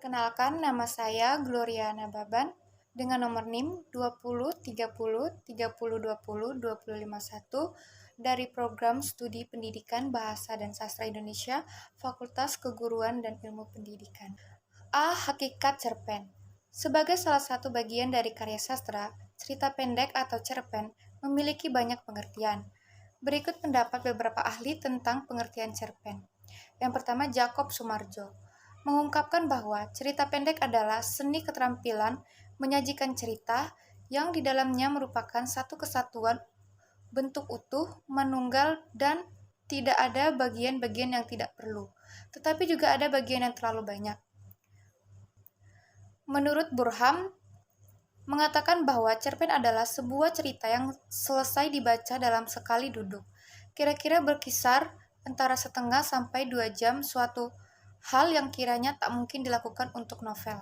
Perkenalkan, nama saya Gloriana Baban dengan nomor NIM 20 30 30 20 2051 dari Program Studi Pendidikan Bahasa dan Sastra Indonesia, Fakultas Keguruan dan Ilmu Pendidikan. A. Hakikat cerpen. Sebagai salah satu bagian dari karya sastra, cerita pendek atau cerpen memiliki banyak pengertian. Berikut pendapat beberapa ahli tentang pengertian cerpen. Yang pertama, Jakob Sumarjo mengungkapkan bahwa cerita pendek adalah seni keterampilan menyajikan cerita yang di dalamnya merupakan satu kesatuan bentuk utuh, manunggal, dan tidak ada bagian-bagian yang tidak perlu, tetapi juga ada bagian yang terlalu banyak. Menurut Burham, mengatakan bahwa cerpen adalah sebuah cerita yang selesai dibaca dalam sekali duduk, kira-kira berkisar antara setengah sampai 2 jam, suatu hal yang kiranya tak mungkin dilakukan untuk novel.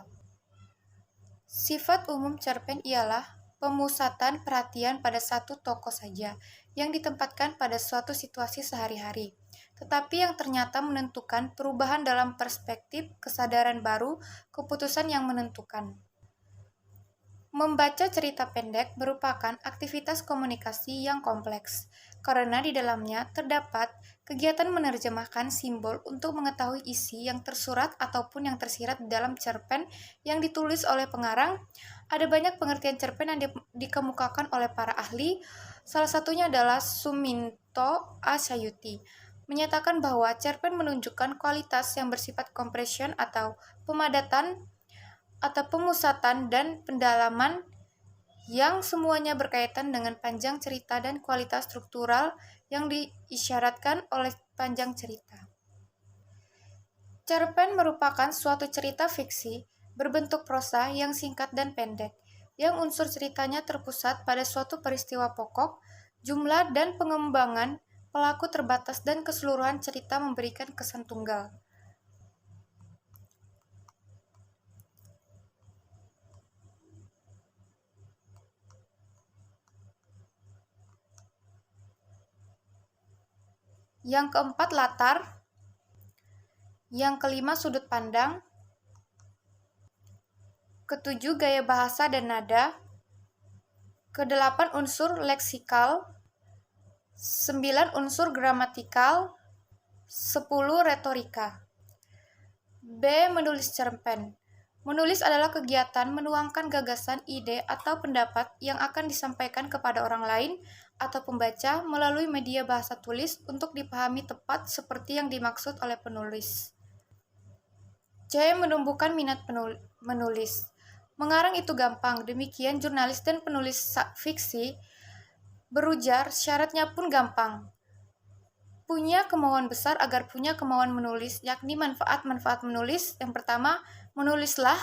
Sifat umum cerpen ialah pemusatan perhatian pada satu tokoh saja yang ditempatkan pada suatu situasi sehari-hari, tetapi yang ternyata menentukan perubahan dalam perspektif, kesadaran baru, keputusan yang menentukan. Membaca cerita pendek merupakan aktivitas komunikasi yang kompleks, karena di dalamnya terdapat kegiatan menerjemahkan simbol untuk mengetahui isi yang tersurat ataupun yang tersirat di dalam cerpen yang ditulis oleh pengarang. Ada banyak pengertian cerpen yang dikemukakan oleh para ahli, salah satunya adalah Suminto A. Sayuti, menyatakan bahwa cerpen menunjukkan kualitas yang bersifat compression atau pemadatan atau pemusatan dan pendalaman yang semuanya berkaitan dengan panjang cerita dan kualitas struktural yang diisyaratkan oleh panjang cerita. Cerpen merupakan suatu cerita fiksi berbentuk prosa yang singkat dan pendek, yang unsur ceritanya terpusat pada suatu peristiwa pokok, jumlah dan pengembangan pelaku terbatas dan keseluruhan cerita memberikan kesan tunggal. Yang keempat, latar. Yang kelima, sudut pandang. Ketujuh, gaya bahasa dan nada. Kedelapan, unsur leksikal. 9, unsur gramatikal. 10, retorika. B. Menulis cerpen. Menulis adalah kegiatan menuangkan gagasan, ide, atau pendapat yang akan disampaikan kepada orang lain atau pembaca melalui media bahasa tulis untuk dipahami tepat seperti yang dimaksud oleh penulis. C. Menumbuhkan minat menulis. Mengarang itu gampang, demikian jurnalis dan penulis fiksi berujar syaratnya pun gampang. Punya kemauan besar agar punya kemauan menulis, yakni manfaat-manfaat menulis. Yang pertama, menulislah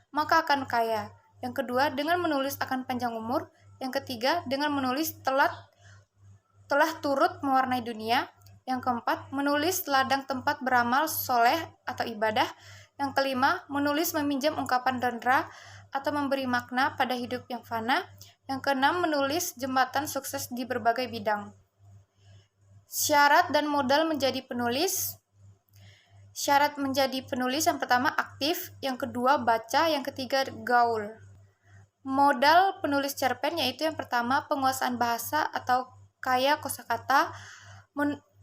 maka akan kaya. Yang kedua, dengan menulis akan panjang umur. Yang ketiga, dengan menulis telah turut mewarnai dunia. Yang keempat, menulis ladang tempat beramal soleh atau ibadah. Yang kelima, menulis meminjam ungkapan dendra atau memberi makna pada hidup yang fana. Yang keenam, menulis jembatan sukses di berbagai bidang. Syarat dan modal menjadi penulis. Syarat menjadi penulis yang pertama aktif, yang kedua baca, yang ketiga gaul. Modal penulis cerpen yaitu yang pertama penguasaan bahasa atau kaya kosakata,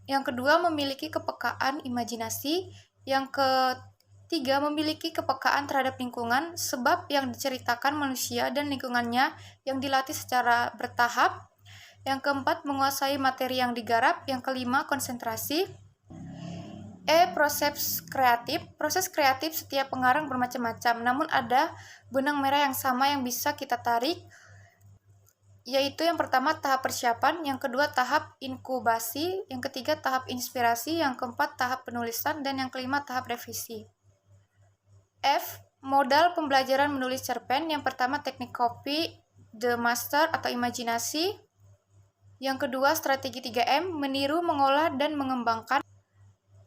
yang kedua memiliki kepekaan imajinasi, yang ketiga memiliki kepekaan terhadap lingkungan, sebab yang diceritakan manusia dan lingkungannya yang dilatih secara bertahap. Yang keempat, menguasai materi yang digarap. Yang kelima, konsentrasi. E. Proses kreatif. Proses kreatif setiap pengarang bermacam-macam, namun ada benang merah yang sama yang bisa kita tarik, yaitu yang pertama tahap persiapan, yang kedua tahap inkubasi, yang ketiga tahap inspirasi, yang keempat tahap penulisan, dan yang kelima tahap revisi. F. Modal pembelajaran menulis cerpen. Yang pertama teknik copy, the master atau imajinasi. Yang kedua, strategi 3M, meniru, mengolah, dan mengembangkan.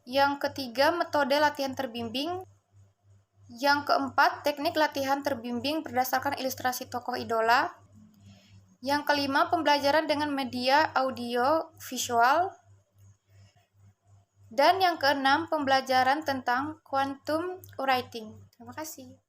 Yang ketiga, metode latihan terbimbing. Yang keempat, teknik latihan terbimbing berdasarkan ilustrasi tokoh idola. Yang kelima, pembelajaran dengan media audio visual. Dan yang keenam, pembelajaran tentang quantum writing. Terima kasih.